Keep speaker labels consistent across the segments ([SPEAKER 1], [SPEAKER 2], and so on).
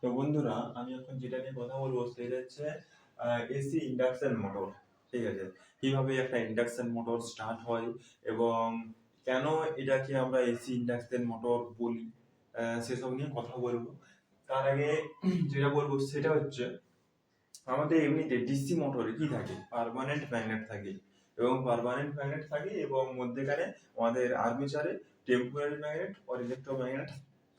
[SPEAKER 1] তো বন্ধুরা, আমি এখন যেটা নিয়ে কথা বলবো সেটা হচ্ছে এসি ইন্ডাকশন মোটর। ঠিক আছে, কিভাবে একটা ইন্ডাকশন মোটর স্টার্ট হয় এবং কেন এটাকে আমরা এসি ইন্ডাকশন মোটর বলি, সেসব নিয়ে কথা বলবো। তার আগে যেটা বলবো সেটা হচ্ছে, আমাদের এমনিতে ডিসি মোটরে কি থাকে, পার্মানেন্ট ম্যাগনেট থাকে এবং মধ্যেখানে আমাদের আর্মেচারে টেম্পোরারি ম্যাগনেট আর ইলেকট্রোম্যাগনেট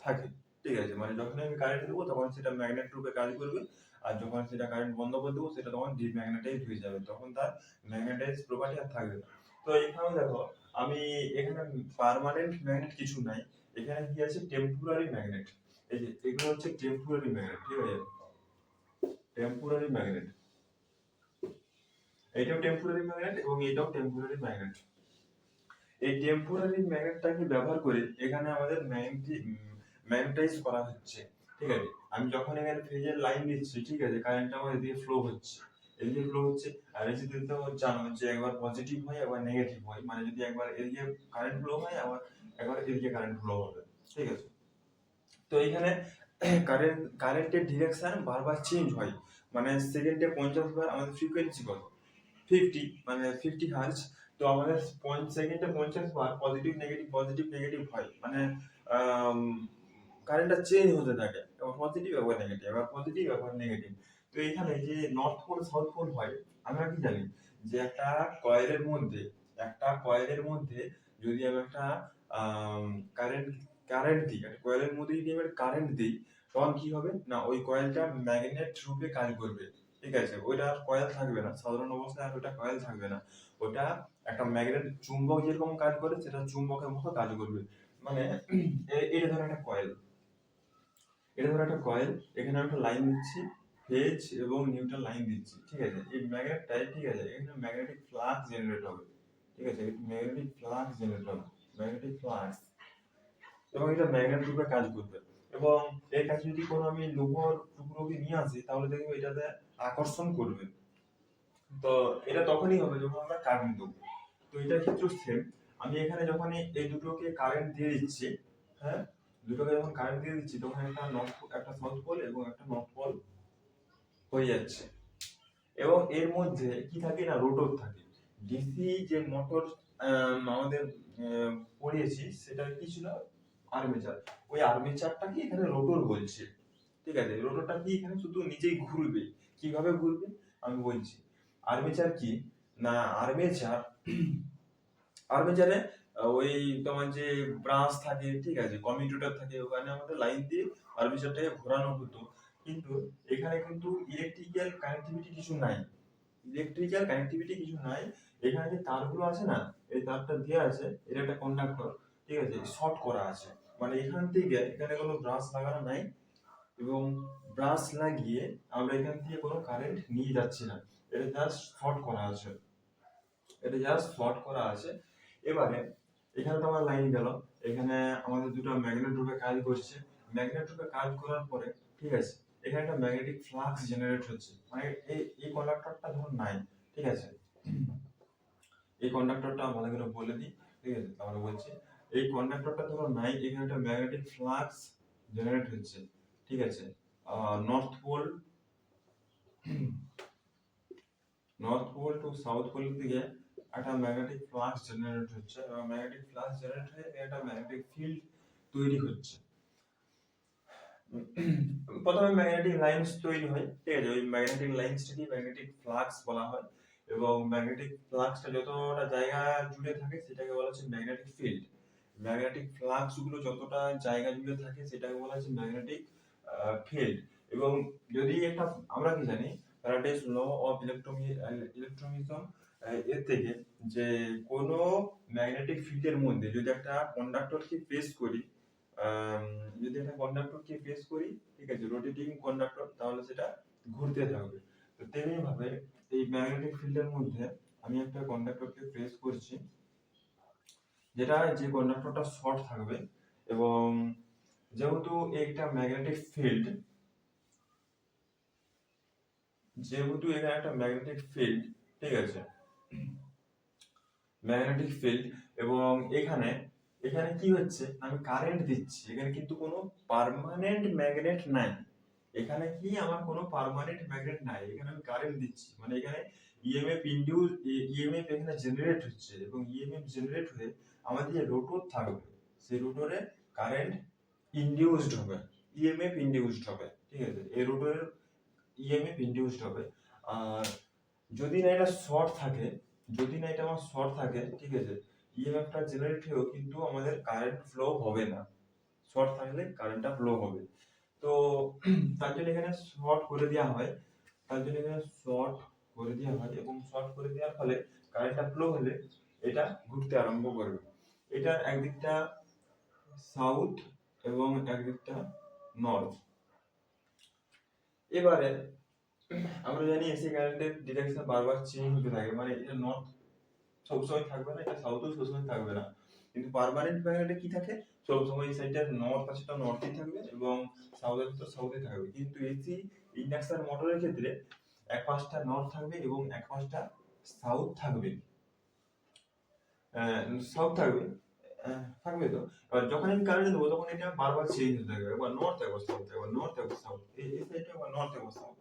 [SPEAKER 1] থাকে। ঠিক আছে, মানে যখন আমি কারেন্ট দেবো তখন সেটা ম্যাগনেট রূপে কাজ করবে, আর যখন সেটা কারেন্ট বন্ধ করে দেবো সেটা তখন ডিম্যাগনেটাইজ হয়ে যাবে, তখন তার ম্যাগনেটাইজ প্রপার্টি আর থাকবে না। তো এখানে দেখো, আমি এখানে পার্মানেন্ট ম্যাগনেট কিছু নাই, এখানে কি আছে, টেম্পোরারি ম্যাগনেট। এই যে এগুলো হচ্ছে টেম্পোরারি ম্যাগনেট। ঠিক আছে, টেম্পোরারি ম্যাগনেট, এটাও টেম্পোরারি ম্যাগনেট এবং এটাও টেম্পোরারি ম্যাগনেট। এই টেম্পোরারি ম্যাগনেটটাকে ব্যবহার করে এখানে আমাদের ম্যাগনেটাইজ করা হচ্ছে। ঠিক আছে, আমি যখন এখানে ফেজের লাইন দিচ্ছি, ঠিক আছে, কারেন্টটা আমার এদিকে ফ্লো হচ্ছে, আর এদিকে তো জানো যে একবার পজিটিভ হয় একবার নেগেটিভ হয়, মানে যদি একবার এদিকে কারেন্ট ফ্লো হয় আবার একবার এদিকে কারেন্ট ফ্লো হবে। ঠিক আছে, তো এখানে কারেন্টের ডিরেকশন বারবার চেঞ্জ হয়, মানে সেকেন্ডে 50 বার। আমাদের ফ্রিকোয়েন্সি কত, 50, মানে 50 হার্জ। তো আমাদের সেকেন্ডে 50 বার পজিটিভ নেগেটিভ হয়, মানে কারেন্টটা চেঞ্জ হতে থাকে, এবার পজিটিভ এবার নেগেটিভ, এবার পজিটিভ এবার নেগেটিভ। তো এখানে যে নর্থ পোল সাউথ পোল হয়, আমরা কি জানি যে একটা কয়েলের মধ্যে যদি আমি একটা কারেন্ট কারেন্ট দিই, কয়েলের মধ্যে যদি আমি কারেন্ট দিই, তখন কি হবে না, ওই কয়েলটা ম্যাগনেট রূপে কাজ করবে। ঠিক আছে, ওইটা আর কয়েল থাকবে না, সাধারণ অবস্থায় আর ওটা কয়েল থাকবে না, ওটা একটা ম্যাগনেট, চুম্বক যেরকম কাজ করে সেটা চুম্বকের মতো কাজ করবে। মানে এটা ধরো একটা কয়েল, এখানে আমি একটা লাইন দিচ্ছি, ফেজ এবং নিউট্রাল লাইন দিচ্ছি। ঠিক আছে, এই ম্যাগনেটটাই, ঠিক আছে, এখানে ম্যাগনেটিক ফ্লাক্স জেনারেট হবে। ঠিক আছে, ম্যাগনেটিক ফ্লাক্স, এবং এটা ম্যাগনেট রূপে কাজ করবে। এবং এর কাছে যদি কোনো আমি লোহার টুকরোকে নিয়ে আসি, তাহলে দেখবো এটাতে আকর্ষণ করবে। তো এটা তখনই হবে যখন আমরা কারেন্ট দেবো। তো এটার ক্ষেত্রেও সেম, আমি এখানে যখন এই দুটোকে কারেন্ট দিয়ে দিচ্ছি, হ্যাঁ, দুটোকে যখন কারেন্ট দিয়ে দিচ্ছি, তখন একটা সাউথ পোল এবং একটা নর্থ পোল হয়ে যাচ্ছে। এবং এর মধ্যে কি থাকে না, রোটর থাকে। ডিসি যে মোটর আমাদের পড়িয়েছি, সেটা কি ছিল, আর্মেচার। ওই আর্মেচারটাকে এখানে রোটর বলছে। ঠিক আছে, রোটরটা কি, এখানে শুধু নিজেই ঘুরবে। কিভাবে ঘুরবে আমি বলছি। আর্মেচার কি না, আর্মেচারে ওই তোমার যে ব্রাঞ্চ থাকে, ঠিক আছে, কমিউটেটর থাকে, ওখানে আমাদের লাইন দিয়ে আর্মেচারটাকে ঘোরানো হতো। কিন্তু এখানে কিন্তু ইলেকট্রিক্যাল কানেক্টিভিটি কিছু নাই। এখানে যে তারগুলো আছে না, এই তারটা দেওয়া আছে, এটা একটা কন্ডাক্টর। ঠিক আছে, শর্ট করা আছে, মানে এখান থেকে এখানে কোনো ব্রাঞ্চ লাগানো নাই, এবং ব্রাশ লাগিয়ে আমরা এখান থেকে কোনো কারেন্ট নিয়ে যাচ্ছি না, এটা জাস্ট শর্ট করা আছে। এবারে এখানে তো আমার লাইন গেল, এখানে আমাদের দুটো ম্যাগনেট রূপে কাজ করছে। ম্যাগনেট রূপে কাজ করার পরে, ঠিক আছে, এখানে একটা ম্যাগনেটিক ফ্লাক্স জেনারেট হচ্ছে, মানে এই কন্ডাক্টরটা ধরুন নাই। ঠিক আছে, এই কন্ডাক্টরটা ভালো করে বলে দিই। ঠিক আছে, তাহলে বলছি, এই কন্ডাক্টরটা ধরো নাই, এখানে একটা ম্যাগনেটিক ফ্লাক্স জেনারেট হচ্ছে। ঠিক আছে, নর্থ পোল টু সাউথ পোলের দিকে একটা ম্যাগনেটিক ফ্লাক্স জেনারেট হচ্ছে, এবং ম্যাগনেটিক ফ্লাক্স জেনারেট হয়ে একটা ম্যাগনেটিক ফিল্ড তৈরি হচ্ছে। প্রথমে ম্যাগনেটিক লাইন্স তৈরি হয়, ঠিক আছে, ওই ম্যাগনেটিক লাইন্সটাকে ম্যাগনেটিক ফ্লাক্স বলা হয়, এবং ম্যাগনেটিক ফ্লাক্সটা যতটা জায়গা জুড়ে থাকে সেটাকে বলা হচ্ছে ম্যাগনেটিক ফিল্ড। ম্যাগনেটিক ফ্লাক্স গুলো যতটা জায়গা জুড়ে থাকে সেটাকে বলা হচ্ছে ম্যাগনেটিক ফিল্ড। এবং যদি একটা, আমরা কি জানি, ফ্যারাডেস ল অফ ইলেকট্রোমিজম, এর থেকে, যে কোনো ম্যাগনেটিক ফিল্ডের মধ্যে যদি একটা কন্ডাক্টরকে প্রেস করি, আম, যদি একটা কন্ডাক্টরকে প্রেস করি, ঠিক আছে, রোটেটিং কন্ডাক্টর, তাহলে সেটা ঘুরতে থাকবে। তো তেমনি ভাবে এই ম্যাগনেটিক ফিল্ডের মধ্যে আমি একটা কন্ডাক্টরকে প্রেস করছি, যে কন্ডাক্টরটা শর্ট থাকবে, এবং যেহেতু একটা ম্যাগনেটিক ফিল্ড এখানে একটা ম্যাগনেটিক ফিল্ড, ঠিক আছে, ম্যাগনেটিক ফিল্ড, এবং এখানে এখানে কি হচ্ছে, আমি কারেন্ট দিচ্ছি, এখানে কিন্তু কোনো পার্মানেন্ট ম্যাগনেট নাই। এখানে কি আমার কোনো পার্মানেন্ট ম্যাগনেট নাই, এখানে আমি কারেন্ট দিচ্ছি, মানে এখানে ইএমএফ ইনডিউস, ইএমএফ এখানে জেনারেট হচ্ছে, এবং ইএমএফ জেনারেট হয়ে আমাদের যে রোটর থাকবে সেই রোটরে কারেন্ট ইনডিউসড হবে, ইএমএফ ইনডিউসড হবে, ঠিক আছে, এই রোটরের ইএমএফ ইনডিউসড হবে। আর যদি না এটা শর্ট থাকে, যদি না এটা আমার শর্ট থাকে, ঠিক আছে, ইএমএফটা জেনারেট হয়েও কিন্তু আমাদের কারেন্ট ফ্লো হবে না, শর্ট থাকলে কারেন্টটা ফ্লো হবে। তো তার জন্য এখানে শর্ট করে দেওয়া হয়, তার জন্য এখানে শর্ট করে দেওয়া হয়, এবং শর্ট করে দেওয়ার ফলে কারেন্টটা ফ্লো হলে এটা ঘুরতে আরম্ভ করবে। এটার একদিকটা সাউথ এবং একদিকটা নর্থ। এবারে আমরা জানি এসি কারেন্টের ডিরেকশন বারবার চেঞ্জ হতে থাকে, মানে এটা নর্থ সবসময় থাকবে না, এটা সাউথও সবসময় থাকবে না, কিন্তু পার্মানেন্ট ম্যাগনেটে কি থাকে, সবসময় এই সাইডটা নর্থ আছে এটা নর্থেই থাকবে, এবং সাউথ আছে তো সাউথে থাকবে। কিন্তু এসি ইন্ডাকশন মোটরের ক্ষেত্রে এক পাশটা নর্থ থাকবে এবং এক পাশটা সাউথ থাকবে, সাউথ থাকবে, থাকবে তো। এবার যখন আমি কারেন্ট দেবো তখন এটা বারবার চেঞ্জ হতে থাকবে, একবার নর্থ একবার সাউথ, একবার নর্থ একবার সাউথ, এই সাইডটা একবার নর্থ একবার সাউথ।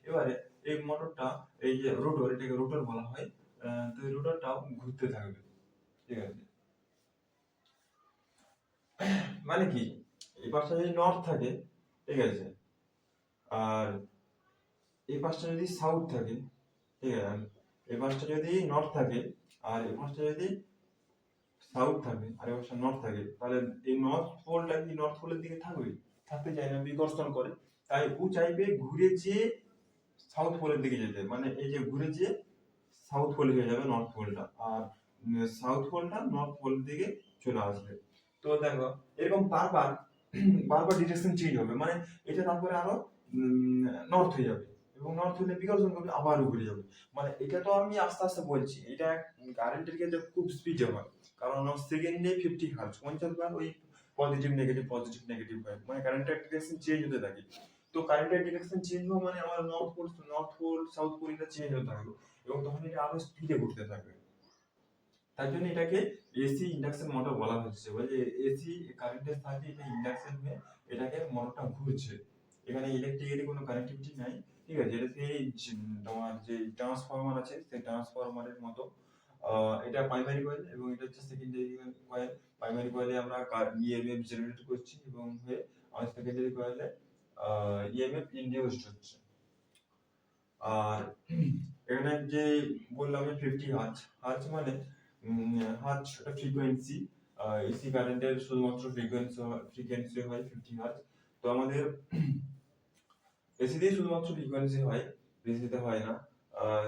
[SPEAKER 1] এবারে এই মোটরটা, এই যে রোটর, এটাকে রোটর বলা হয়, তো এই রোটরটাও ঘুরতে থাকবে, ঠিক আছে। মানে কি, এই পাশটা যদি নর্থ থাকে, ঠিক আছে, আর এই পাশটা যদি সাউথ থাকে, ঠিক আছে, এই পাশটা যদি নর্থ থাকে আর এই পাশটা যদি সাউথ থাকে আর এই পাশটা নর্থ থাকে, তাহলে এই নর্থ পোলটা কি নর্থ পোলের দিকে থাকবে, থাকতে চায় না, বিকর্ষণ করে, তাই ও চাইবে ঘুরে যে সাউথ পোলের দিকে যেতে, মানে এই যে ঘুরে যে সাউথ পোলে হয়ে যাবে নর্থ পোলটা, আর সাউথ পোলটা নর্থ পোলের দিকে চলে আসবে। তো দেখো এরকম বারবার বারবার ডিরেকশন চেঞ্জ হবে, মানে এটা তারপরে আরো নর্থ হয়ে যাবে, এবং নর্থ হলে বিকর্ষণ করবে আবারও ঘুরে যাবে। মানে এটা তো আমি আস্তে আস্তে বলছি, এটা কারেন্টের ক্ষেত্রে খুব স্পিডে হয়, কারণ সেকেন্ডে 50 হার্জ, 50 বার ওই পজিটিভ নেগেটিভ পজিটিভ নেগেটিভ হয়, মানে কারেন্টের ডিরেকশন চেঞ্জ হতে থাকে। তো কারেন্টের ডিরেকশন চেঞ্জ হওয়া মানে আমার নর্থ পোল সাউথ পোল এটা চেঞ্জ হতে থাকবে, এবং তখন এটা আরো স্পিডে ঘুরতে থাকবে। তার জন্য এটাকে এসি ইন্ডাকশন মোটর বলা হচ্ছে, বলে এসি কারেন্টের সাথে এটা ইন্ডাকশন হয়ে এটাকে মোটরটা ঘুরছে, এখানে ইলেকট্রিকের কোনো কানেক্টিভিটি নাই, ঠিক আছে। এটা সেই তোমার যে ট্রান্সফরমার আছে সেই ট্রান্সফরমারের মতো, এটা প্রাইমারি কয়েল এবং এটা হচ্ছে সেকেন্ডারি কয়েল। প্রাইমারি কয়েলে আমরা ইএমএফ জেনারেট করছি এবং হয়ে আমাদের সেকেন্ডারি কয়েলে ইএমএফ ইনডিউসড হচ্ছে। আর এখানে যে বললাম 50 হার্জ, হার্জ মানে হার্জ একটা ফ্রিকোয়েন্সি, এসি কারেন্টের শুধুমাত্র ফ্রিকোয়েন্সি হয় 50 হার্জ। তো আমাদের এসিতে শুধুমাত্র ফ্রিকোয়েন্সি হয়, ডিসিতে হয় না।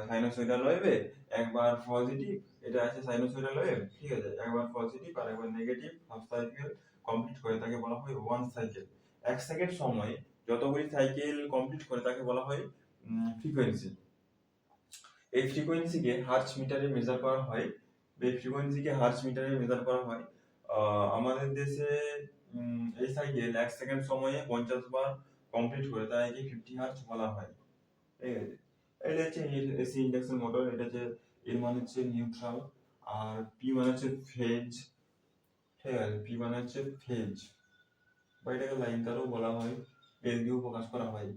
[SPEAKER 1] সাইনোসয়েডাল ওয়েভে একবার পজিটিভ, এটা আছে সাইনোসয়েডাল ওয়েভ, ঠিক আছে, একবার পজিটিভ আর একবার নেগেটিভ হাফ সাইকেল কমপ্লিট করে তাকে বলা হয় ওয়ান সাইকেল। এক সেকেন্ড সময়ে যতগুলি সাইকেল কমপ্লিট করে তাকে বলা হয় ফ্রিকোয়েন্সি। এই ফ্রিকোয়েন্সিকে হার্জ মিটারে মেজার করা হয়, এই ফ্রিকোয়েন্সিকে হার্জ মিটারে মেজার করা হয়। আমাদের দেশে এই সাইকেল এক সেকেন্ড সময়ে 50 বার কমপ্লিট করে তাই কি 50 হার্জ বলা হয়, ঠিক আছে। এটা হচ্ছে এসি ইন্ডাকশন মোটর, এটা হচ্ছে এর মানে হচ্ছে নিউট্রাল, আর পি মানে হচ্ছে ফেজ, ঠিক আছে, পি মানে হচ্ছে ফেজ, বা এটাকে লাইন তারও বলা হয়, ফেজ দিয়েও প্রকাশ করা হয়।